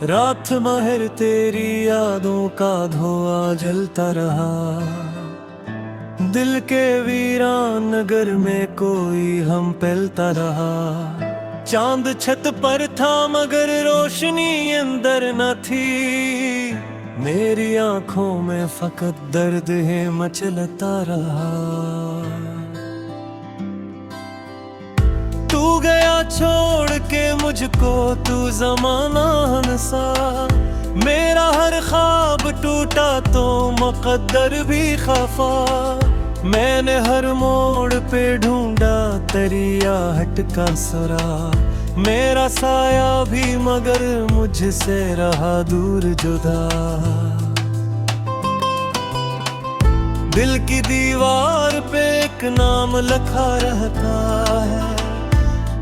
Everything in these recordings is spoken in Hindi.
रात महर तेरी यादों का धुआं जलता रहा। दिल के वीरान नगर में कोई हम पलता रहा। चांद छत पर था मगर रोशनी अंदर न थी। मेरी आंखों में फकत दर्द है मचलता रहा। तू गया छोड़ के मुझको, तू ज़माना हंसा। मेरा हर ख्वाब टूटा तो मुक़द्दर भी खफा। मैंने हर मोड़ पे ढूंढा तेरी आहट का सुरा। मेरा साया भी मगर मुझसे रहा दूर जुदा। दिल की दीवार पे एक नाम लिखा रहता है।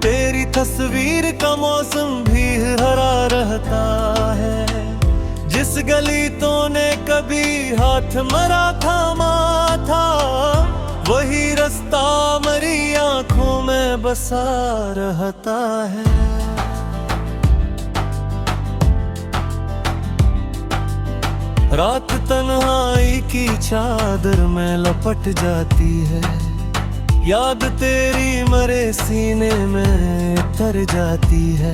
तेरी तस्वीर का मौसम भी हरा रहता है। जिस गली तूने कभी हाथ मरा थामा था, वही रास्ता मेरी आंखों में बसा रहता है। रात तन्हाई की चादर में लपट जाती है। याद तेरी मरे सीने में तर जाती है।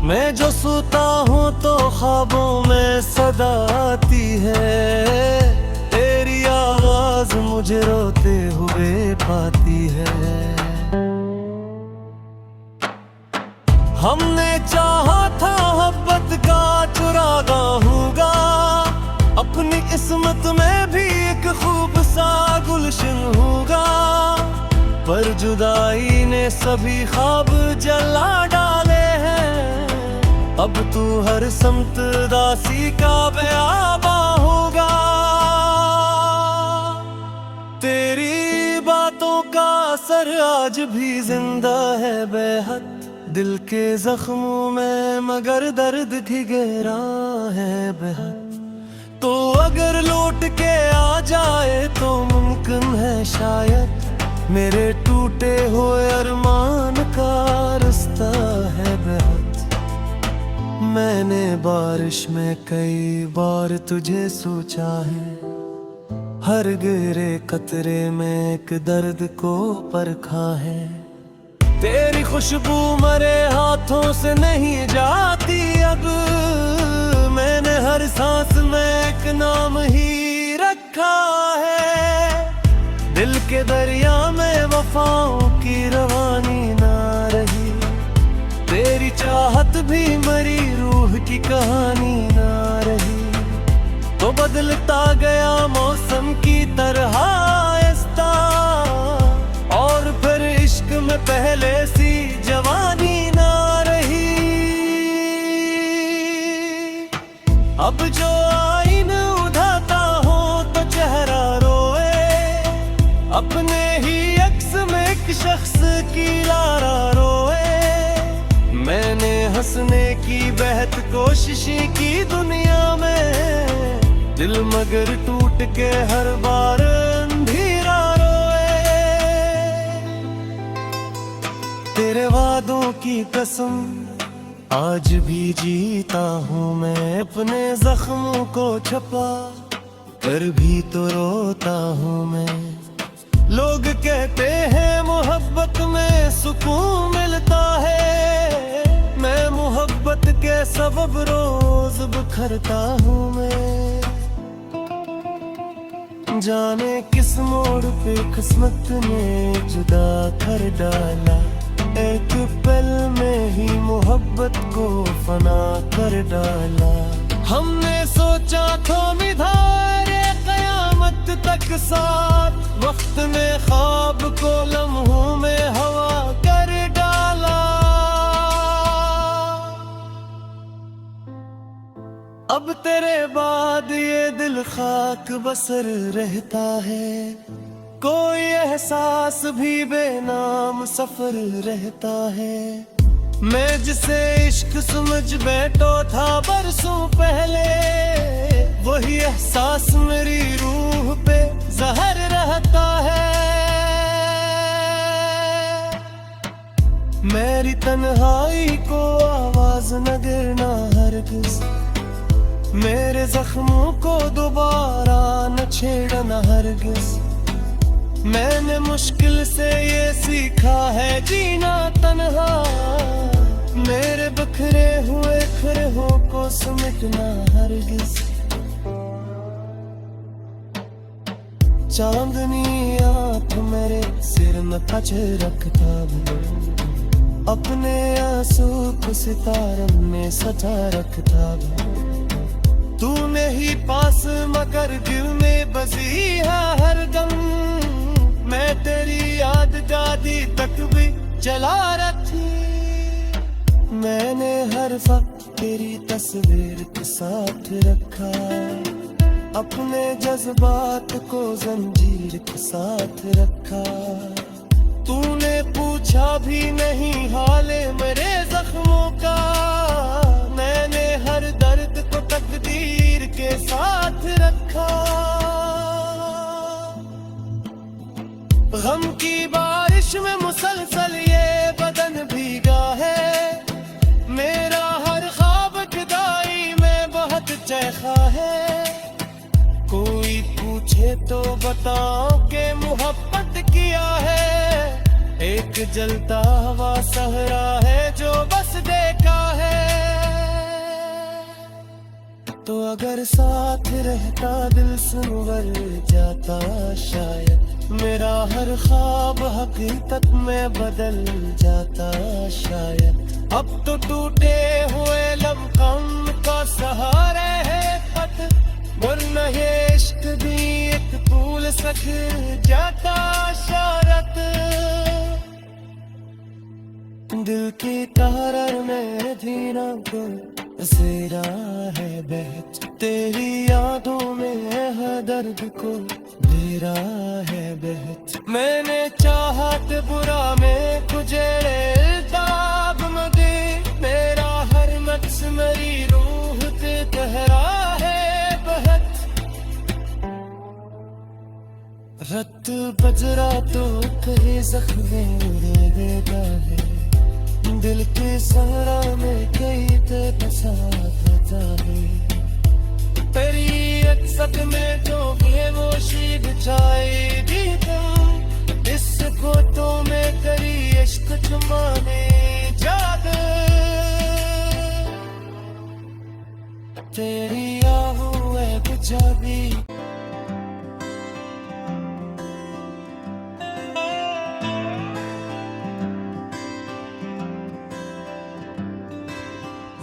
मैं जो सोता हूँ तो ख्वाबों में सदा आती है। तेरी आवाज मुझे रोते हुए पाती है। हमने चाहा था मोहब्बत का चुरागा होगा। अपनी किस्मत में भी एक खूब सा गुलशन होगा। पर जुदाई ने सभी ख्वाब जला डाले हैं। अब तू हर समत दासी का बेआबा होगा। तेरी बातों का असर आज भी जिंदा है बेहद दिल के जख्मों में, मगर दर्द भी गहरा है बेहद। तो अगर लौट के आ जाए तो मुमकिन है शायद। मेरे टूटे हुए अरमान का रास्ता है बेहद। मैंने बारिश में कई बार तुझे सोचा है। हर गिरे कतरे में एक दर्द को परखा है। तेरी खुशबू मरे हाथों से नहीं जाती अब। मैंने हर सांस में एक नाम ही रखा है। दिल के दरिया में वफाओं की रवानी ना रही। तेरी चाहत भी मरी रूह की कहानी ना रही। तो बदलता गया मौसम की तरह आहिस्ता। और फिर इश्क में पहले सी जवानी ना रही। अब जो आईन उठाता हो तो चेहरा रोए। अपने ही अक्स में एक शख्स की लारा रोए। मैंने हंसने की बेहद कोशिश की दुनिया में। दिल मगर टूट के हर बार अंधेरा रोए। तेरे वादों की कसम आज भी जीता हूँ मैं। अपने जख्मों को छुपा कर भी तो रोता हूँ मैं। लोग कहते हैं मोहब्बत में सुकून मिलता है। मैं मोहब्बत के सबब रोज बिखरता हूँ मैं। जाने किस मोड़ पे किस्मत ने जुदा कर डाला। एक पल में ही मोहब्बत को फना कर डाला। हमने सोचा तो निधारे कयामत तक साथ। वक्त ने ख्वाब को लम्हों में हवा कर डाला। अब तेरे बाद ये दिल खाक बसर रहता है। कोई एहसास भी बेनाम सफर रहता है। मैं जिसे इश्क समझ बैठो था बरसों पहले, वही एहसास मेरी रूह पे जहर रहता है। मेरी तन्हाई को आवाज न गिरना हरगिज़। जख्मों को दोबारा न छेड़ना हरगिज। मैंने मुश्किल से ये सीखा है जीना तन्हा, मेरे बिखरे हुए खरहों को समेटना हरगिज। चांदनी आंख मेरे सिर में पच रखता भी, अपने आंसू को सितारों में सजा रखता भी। तूने ही पास मगर दिल में बसी है हरदम, मैं तेरी याद दादी तक भी जला रखी। मैंने हर वक्त तेरी तस्वीर के साथ रखा, अपने जज्बात को जंजीर के साथ रखा। तूने पूछा भी नहीं हाले मेरे जख्मों का, मैंने हर दर्द को तकदीर के साथ रखा। गम की बारिश में मुसलसल ये बदन भीगा है, मेरा हर ख्वाब जुदाई में बहुत चैखा है। कोई पूछे तो बताओ के मोहब्बत किया है, एक जलता हुआ सहरा है जो बस देखा है। तो अगर साथ रहता दिल संवर जाता शायद, मेरा हर ख्वाब हकीकत में बदल जाता शायद। अब तो टूटे हुए लम्हम का सहारा है पथ, वरना ये इश्क भी एक फूल सख जाता शायद। दिल की तार में धीरा को सेरा है बहत, तेरी यादों में है दर्द को बेरा है बहत। मैंने चाहत बुरा में गुजरे इल्ताब मगे, मेरा हर नक्श मेरी रूह के गहरा है बहत। रत बजरा तो कहे जख्मे उड़े देता है, दिल के सहरा में कई ते बसा रहता है। तेरी अक्सर में जो बेहोशी बिछाई दी तुम, इसको तो मैं करी इश्क छुपाने जादू। तेरी आहू है गुजारी,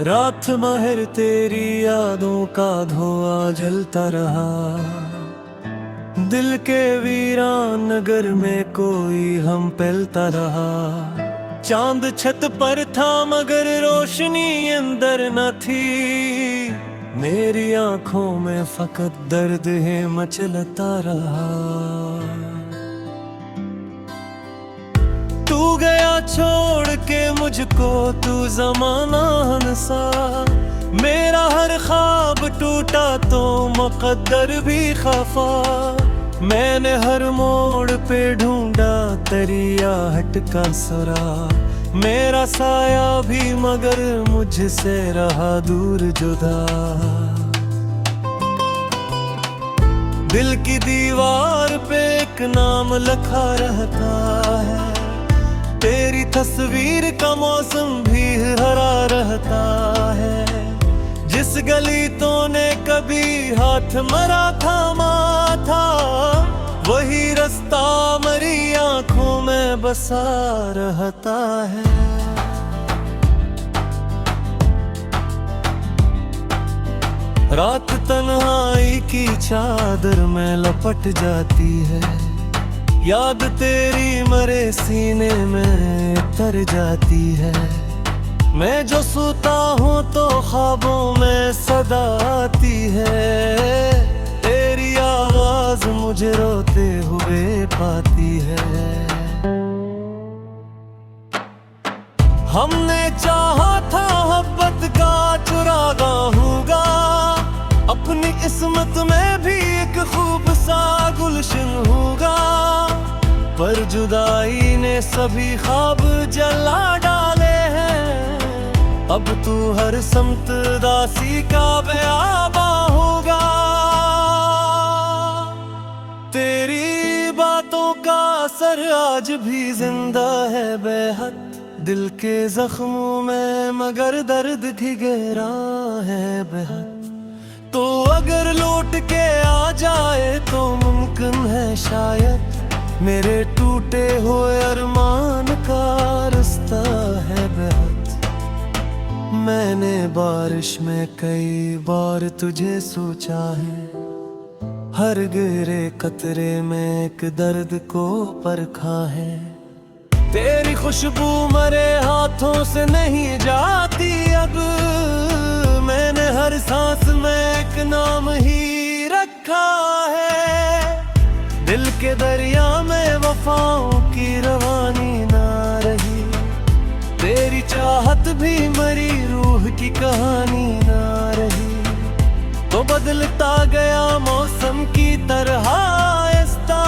रात महर तेरी यादों का धुआं जलता रहा। दिल के वीरान नगर में कोई हम पलता रहा। चांद छत पर था मगर रोशनी अंदर न थी, मेरी आंखों में फकत दर्द है मचलता रहा। तू गया छोड़ के मुझको, तू जमाना हंसा। मेरा हर ख्वाब टूटा तो मुकद्दर भी खफा। मैंने हर मोड़ पे ढूंढा तेरी आहट का सुरा, मेरा साया भी मगर मुझसे रहा दूर जुदा। दिल की दीवार पे एक नाम लिखा रहता है, तेरी तस्वीर का मौसम भी हरा रहता है। जिस गली तूने कभी हाथ मरा थामा था, वही रास्ता मेरी आंखों में बसा रहता है। रात तन्हाई की चादर में लपट जाती है, याद तेरी मरे सीने में तर जाती है। मैं जो सोता हूँ तो ख्वाबों में सदा आती है, तेरी आवाज मुझे रोते हुए पाती है। हमने चाहा था मोहब्बत का चुरागा होगा, अपनी किस्मत में भी एक खूब सा गुलशन होगा। पर जुदाई ने सभी ख्वाब जला डाले हैं, अब तू हर समत दासी का बेआबा हो। तेरी बातों का असर आज भी जिंदा है बेहद दिल के जख्मों में, मगर दर्द भी गहरा है बेहद। तो अगर लौट के आ जाए तो मुमकिन है शायद, मेरे टूटे हुए अरमान का रास्ता है बेहद। मैंने बारिश में कई बार तुझे सोचा है, हर गिरे कतरे में एक दर्द को परखा है। तेरी खुशबू मरे हाथों से नहीं जाती अब, मैंने हर सांस में एक नाम ही रखा है। दिल के दरिया में वफाओं की रवानी ना रही, तेरी चाहत भी मरी रूह की कहानी ना रही। तो बदलता गया मौसम की तरह आहिस्ता,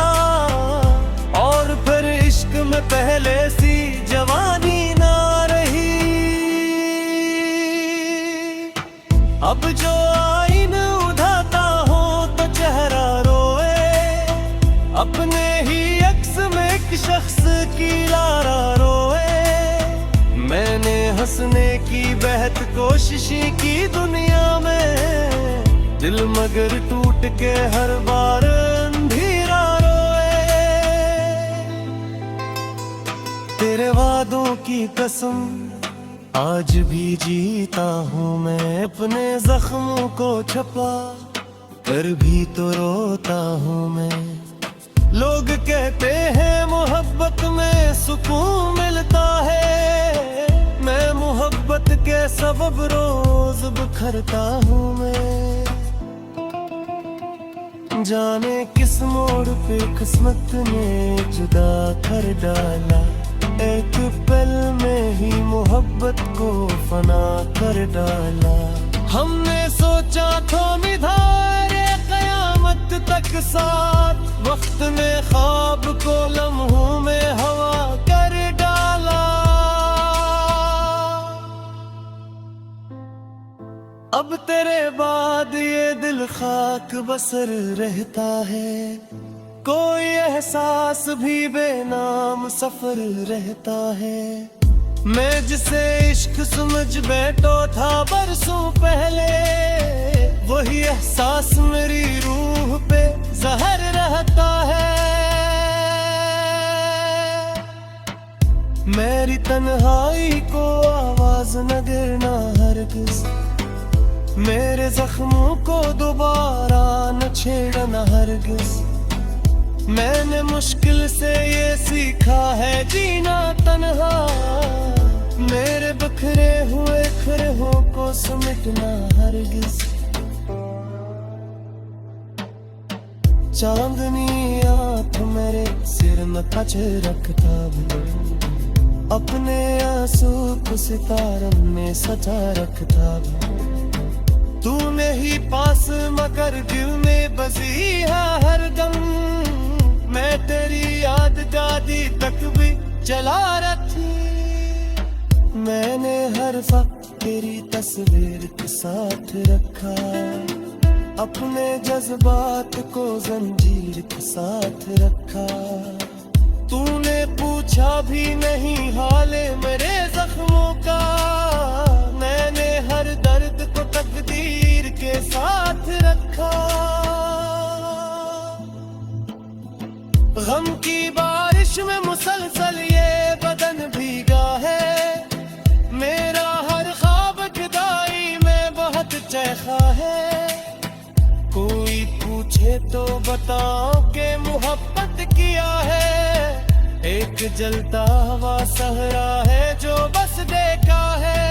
और फिर इश्क में पहले सी जवानी ना रही। अब जो आईन उठाता हो तो चेहरा रोए, अपने ही अक्स में एक शख्स की लारा रोए। मैंने हंसने की बेहद कोशिश की दुनिया में, दिल मगर टूट के हर बार अंधेरा रोए। तेरे वादों की कसम आज भी जीता हूँ मैं, अपने जख्मों को छुपा कर भी तो रोता हूँ मैं। लोग कहते हैं मोहब्बत में सुकून मिलता है, मैं मोहब्बत के सबब रोज बिखरता हूँ मैं। जाने किस मोड़ पे किस्मत ने जुदा कर डाला, एक पल में ही मोहब्बत को फना कर डाला। हमने सोचा तो निधारे कयामत तक साथ, वक्त ने ख्वाब को लम्हों में हवा कर डाला। अब तेरे बाद ये दिल खाक बसर रहता है, कोई एहसास भी बेनाम सफर रहता है। मैं जिसे इश्क समझ बैठो था बरसों पहले, वही एहसास मेरी रूह पे जहर रहता है। मेरी तन्हाई को आवाज न गिरना हरगिज, मेरे जख्मों को दोबारा न छेड़ना हरगिज। मैंने मुश्किल से ये सीखा है जीना तन्हा, मेरे बिखरे हुए खरहों को समेटना हरगिज। चांदनी आंख मेरे सिर में कच रखता भी, अपने आंसू को सितारों में सजा रखता भी। तूने ही पास मगर दिल में बसी है हरदम, मैं तेरी याद दादी तक भी जला रखी। मैंने हर वक्त तेरी तस्वीर के साथ रखा, अपने जज्बात को जंजीर के साथ रखा। तूने पूछा भी नहीं हाले मेरे जख्मों का, मैंने हर दर्द को तकदीर के साथ रखा। गम की बारिश में मुसलसल ये बदन भीगा है, मेरा हर ख्वाब जुदाई में बहुत चैखा है। कोई पूछे तो बताओ के मोहब्बत किया है, एक जलता हुआ सहरा है जो बस देखा है।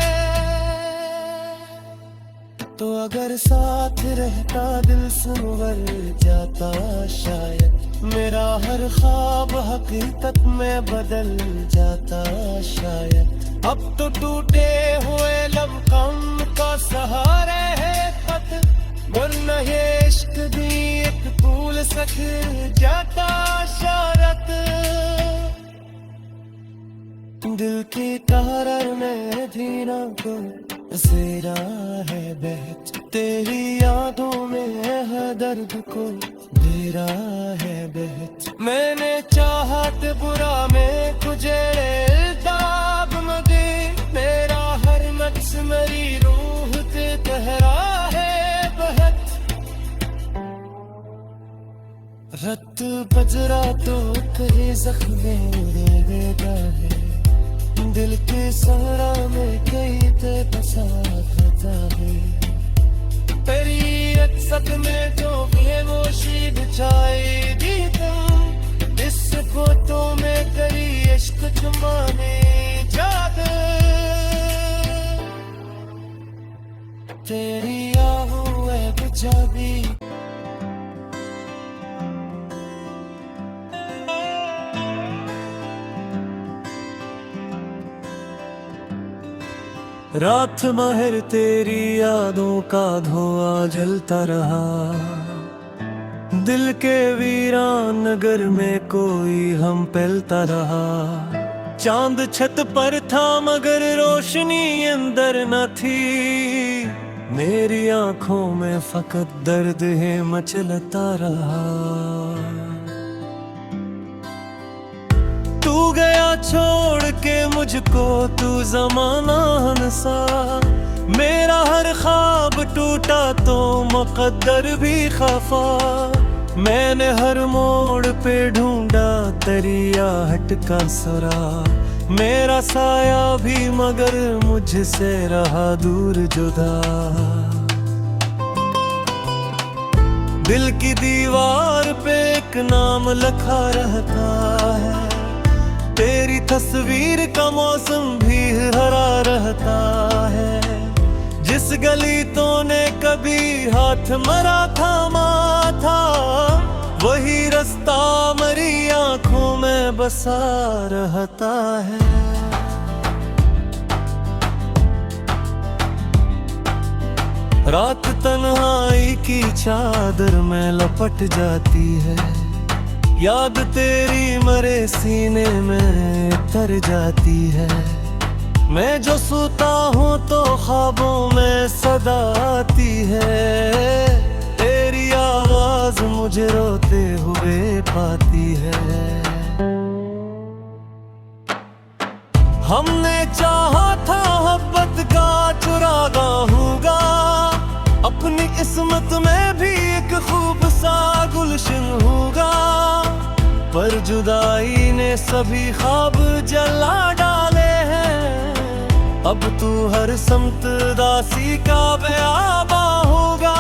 तो अगर साथ रहता दिल संवर जाता शायद, मेरा हर ख्वाब हकीकत में बदल जाता शायद। अब तो टूटे हुए लम्हां का सहारा है खत, वरना ये इश्क भी एक फूल सख जाता शरत। दिल की तार में धीरा को सेरा है बहत तेरी यादों में है दर्द को मेरा है बहत मैंने चाहत बुरा में तुझे ताब मगे मेरा हर नक्श मेरी रूह ते तहरा है बहत रत बजरा तो तेरे जख्मे दे देता है दिल के सहारा में कई ते बसा था है तेरी अक्सत में जो बेहोशी बिछाई दी तुम इस फोटो में करी इश्क जुमाने जाद तेरी आहू है बिछावी रात महर तेरी यादों का धुआं जलता रहा दिल के वीरान नगर में कोई हम पहलता रहा चांद छत पर था मगर रोशनी अंदर न थी मेरी आंखों में फकत दर्द है मचलता रहा तू गया छोड़ के मुझको तू जमाना हंसा मेरा हर ख्वाब टूटा तो मुकद्दर भी खफा मैंने हर मोड़ पे ढूंढा तेरी आहट का सुरा मेरा साया भी मगर मुझसे रहा दूर जुदा दिल की दीवार पे एक नाम लिखा रहता है तेरी तस्वीर का मौसम भी हरा रहता है जिस गली तूने कभी हाथ मरा थामा था वही रास्ता मेरी आंखों में बसा रहता है रात तन्हाई की चादर में लपट जाती है याद तेरी मरे सीने में तर जाती है मैं जो सोता हूँ तो ख्वाबों में सदा आती है तेरी आवाज मुझे रोते हुए पाती है हमने चाहा था मोहब्बत का चुरागा होगा अपनी किस्मत में भी एक खूब सा गुलशन होगा पर जुदाई ने सभी ख्वाब जला डाले हैं अब तू हर समत दासी का बेआबा होगा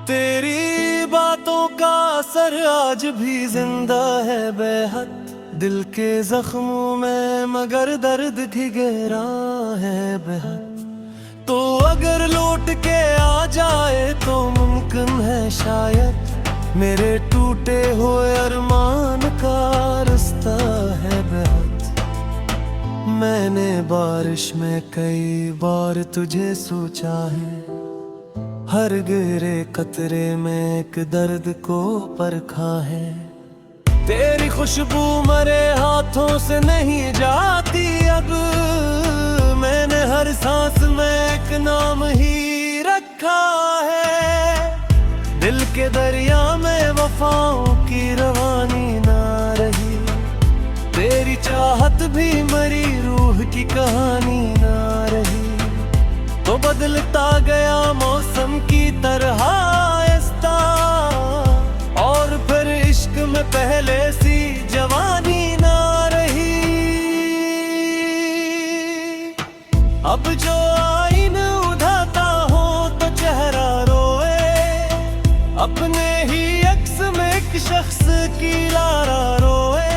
तेरी बातों का असर आज भी जिंदा है बेहद दिल के जख्मों में मगर दर्द भी गहरा है बेहद तो अगर लौट के आ जाए तो मुमकिन है शायद मेरे टूटे हुए अरमान का रास्ता है बेहद मैंने बारिश में कई बार तुझे सोचा है हर गिरे कतरे में एक दर्द को परखा है तेरी खुशबू मरे हाथों से नहीं जाती अब मैंने हर सांस में एक नाम ही रखा है दिल के दरिया में वफाओं की रवानी ना रही तेरी चाहत भी मरी रूह की कहानी ना रही तो बदलता गया मौसम की तरह आहिस्ता और फिर इश्क में पहले सी जवानी ना रही अब जो आईन उठाता हो तो चेहरा रोए अपने ही अक्स में एक शख्स की लारा रोए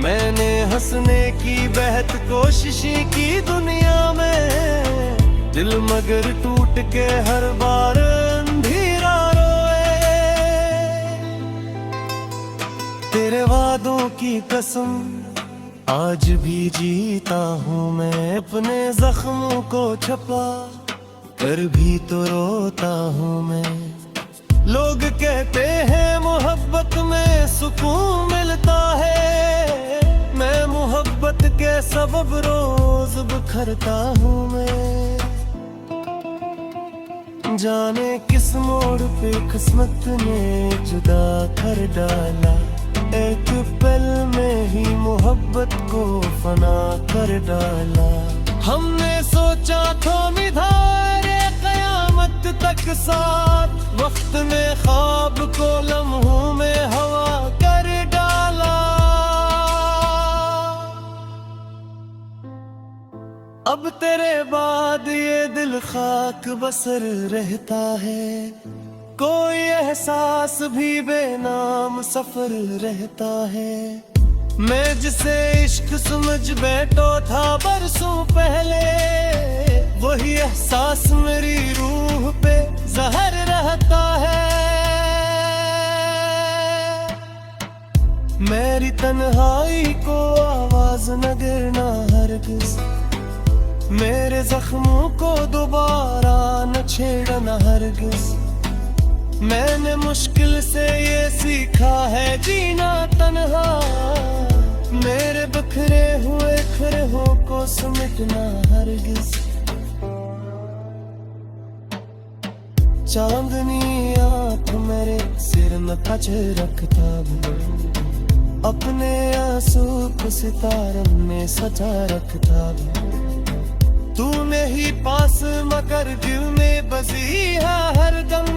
मैंने हंसने की बेहद कोशिश की दुनिया में दिल मगर टूट के हर बार अंधेरा रोए तेरे वादों की कसम आज भी जीता हूँ मैं अपने जख्मों को छपा कर भी तो रोता हूँ मैं लोग कहते हैं मोहब्बत में सुकून मिलता है मैं मोहब्बत के सबब रोज बिखरता हूँ मैं। जाने किस मोड़ पे किस्मत ने जुदा कर डाला, एक पल में ही मोहब्बत को फना कर डाला। हमने सोचा थोड़ी धारे कयामत तक साथ, वक्त ने ख्वाब को लम्हों में हवा कर डाला। अब तेरे बाद ये दिल खाक बसर रहता है, कोई एहसास भी बेनाम सफर रहता है। मैं जिसे इश्क समझ बैठो था बरसों पहले, वही एहसास मेरी रूह पे जहर रहता है। मेरी तन्हाई को आवाज न गिरना हरगिज़, मेरे जख्मों को दोबारा न छेड़ना हरगिज़। मैंने मुश्किल से ये सीखा है जीना तन्हा, मेरे बिखरे हुए खरहों को समेटना हरगिज़। चांदनी आँख मेरे सिर में खच रखता भी, अपने आंसू को सितारों में सजा रखता भी। तूने ही पास मगर दिल में बसी है हरदम,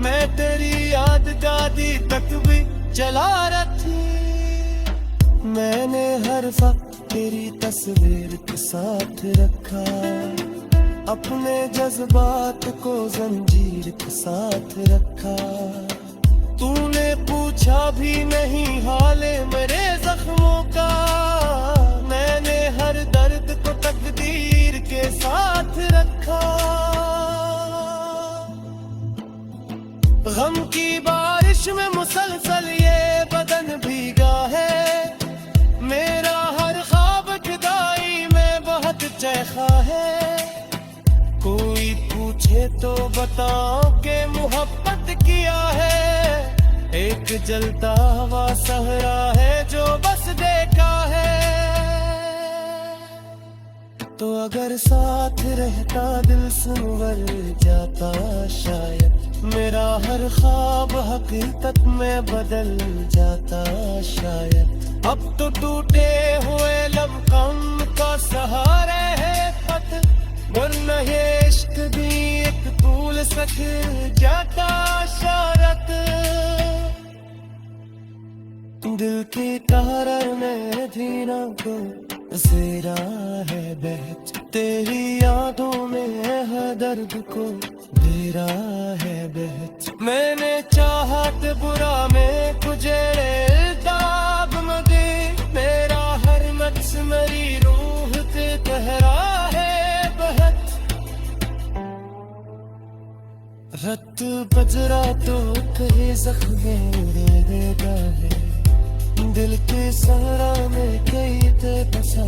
मैं तेरी याद दादी तक भी जला रखी। मैंने हर वक्त तेरी तस्वीर के साथ रखा, अपने जज्बात को जंजीर के साथ रखा। तूने पूछा भी नहीं हाले मेरे जख्मों का, मैंने हर दर्द को तकदीर के साथ रखा। गम की बारिश में मुसलसल ये बदन भीगा है, मेरा हर ख्वाब जुदाई में बहुत चैखा है। कोई पूछे तो बताओ के मोहब्बत किया है, एक जलता हुआ सहरा है जो बस देखा है। तो अगर साथ रहता दिल संवर जाता शायद, मेरा हर ख्वाब हकीकत में बदल जाता शायद। अब तो टूटे हुए लब गम का सहारा है पथ, वरना ये इश्क भी एक भूल सक जाता शायद। दिल की तार में धीरा को ज़ेरा है बहत, तेरी यादों में है दर्द को तेरा है बहत। मैंने चाहत बुरा में गुजरे दाब मदे, मेरा हर नक्श मेरी रूह से गहरा है बहत। रत बजरा तो कहीं जख्मे दे देता है, दिल के सहारा में कई ते बसा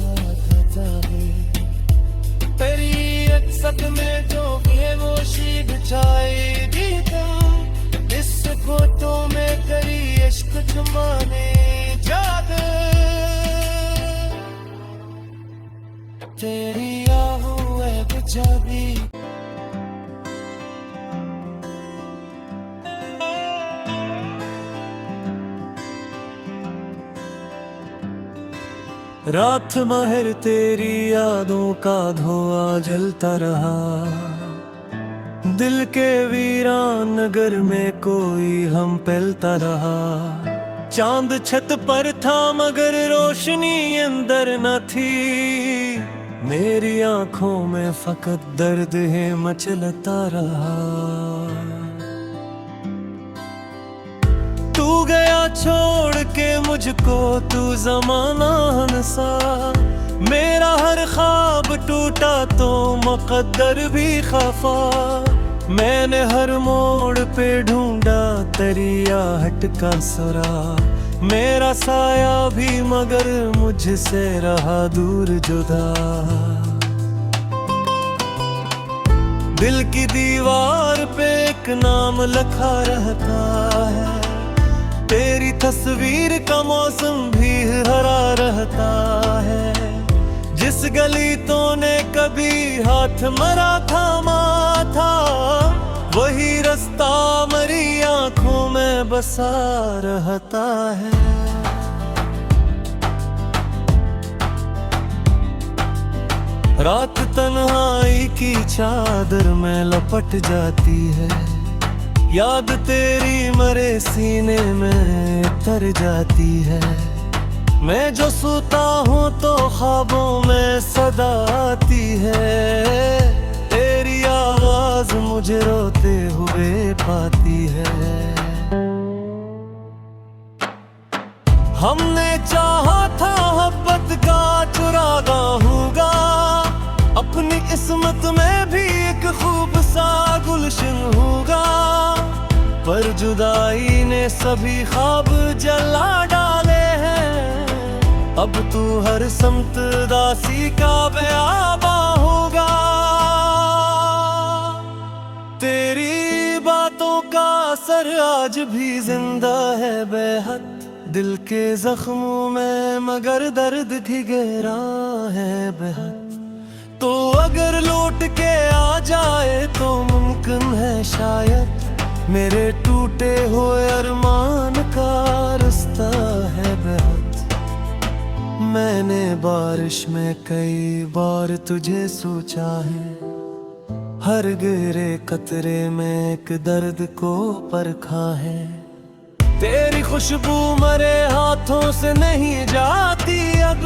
था है। तेरी अक्सर में जो बेहोशी बिछाई दी तुम, इस फोटो में करी इश्क जमाने जाद। तेरी आहूं है गुजाबी, रात महर तेरी यादों का धुआं जलता रहा, दिल के वीरान नगर में कोई हम पलता रहा। चांद छत पर था मगर रोशनी अंदर न थी, मेरी आंखों में फकत दर्द है मचलता रहा। तू गया छोड़ के मुझको तू ज़माना हंसा, मेरा हर ख्वाब टूटा तो मुक़द्दर भी खफा। मैंने हर मोड़ पे ढूंढा तेरी आहट का सुरा, मेरा साया भी मगर मुझसे रहा दूर जुदा। दिल की दीवार पे एक नाम लिखा रहता है, तेरी तस्वीर का मौसम भी हरा रहता है। जिस गली तूने कभी हाथ मरा थामा था, वही रास्ता मेरी आंखों में बसा रहता है। रात तन्हाई की चादर में लपट जाती है, याद तेरी मरे सीने में तर जाती है। मैं जो सोता हूँ तो ख्वाबों में सदा आती है, तेरी आवाज मुझे रोते हुए पाती है। हमने चाहा था मोहब्बत का चुरागा होगा, अपनी किस्मत में भी एक खूब सा गुलशन होगा, पर जुदाई ने सभी ख्वाब जला डाले हैं। अब तू हर समत दासी का बेआबा होगा। तेरी बातों का असर आज भी जिंदा है बेहद दिल के जख्मों में, मगर दर्द भी गहरा है बेहद। तो अगर लौट के आ जाए तो मुमकिन है शायद, मेरे टूटे हुए अरमान का रास्ता है बेहद। मैंने बारिश में कई बार तुझे सोचा है, हर गिरे कतरे में एक दर्द को परखा है। तेरी खुशबू मरे हाथों से नहीं जाती अब,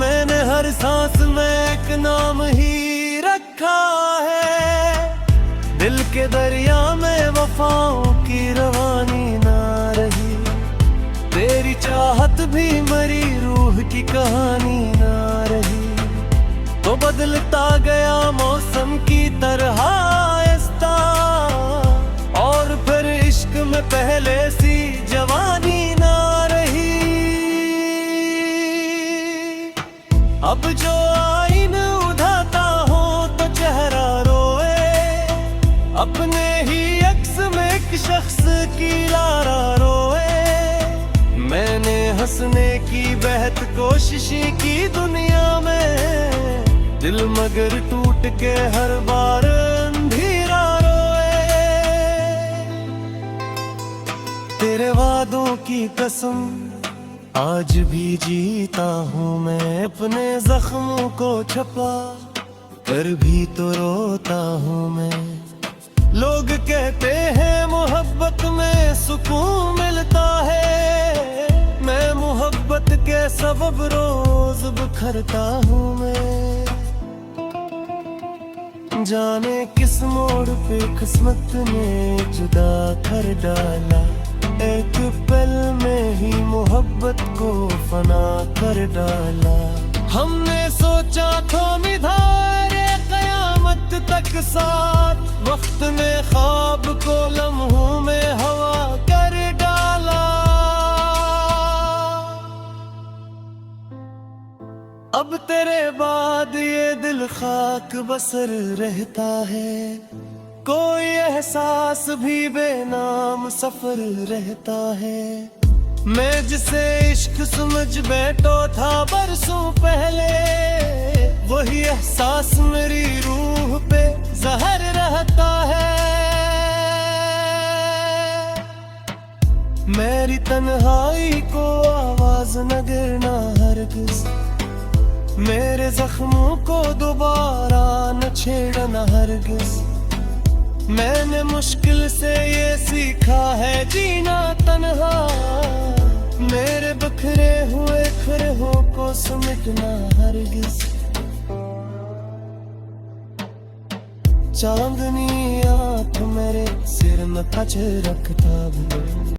मैंने हर सांस में एक नाम ही रखा है। दिल के दरिया में वफाओं की रवानी ना रही, तेरी चाहत भी मरी रूह की कहानी ना रही। तो बदलता गया मौसम की तरह आहिस्ता, और फिर इश्क में पहले सी जवानी ना रही। अब जो आईन उठाता हो तो चेहरा रोए, अपने ही अक्स में एक शख्स की लारा रोए। मैंने हंसने की बेहद कोशिश की दुनिया में, दिल मगर टूट के हर बार अंधेरा रोए। तेरे वादों की कसम आज भी जीता हूँ मैं, अपने जख्मों को छुपा कर भी तो रोता हूँ मैं। लोग कहते हैं मोहब्बत में सुकून मिलता है, मैं मोहब्बत के सबब रोज बिखरता हूँ मैं। जाने किस मोड़ पे किस्मत ने जुदा कर डाला, एक पल में ही मोहब्बत को फना कर डाला। हमने सोचा थोमी धारे कयामत तक साथ, वक्त ने ख्वाब को लम्हों में हवा कर डाला। अब तेरे बाद ये दिल खाक बसर रहता है, कोई एहसास भी बेनाम सफर रहता है। मैं जिसे इश्क समझ बैठो था बरसों पहले, वही एहसास मेरी रूह पे जहर रहता है। मेरी तन्हाई को आवाज न गिरना हरगिज़, मेरे जख्मों को दोबारा न छेड़ना हरगिज़। मैंने मुश्किल से ये सीखा है जीना तन्हा, मेरे बिखरे हुए खरहों को समेटना हरगिज़। चांदनी आँख मेरे सिर में पच रखता भी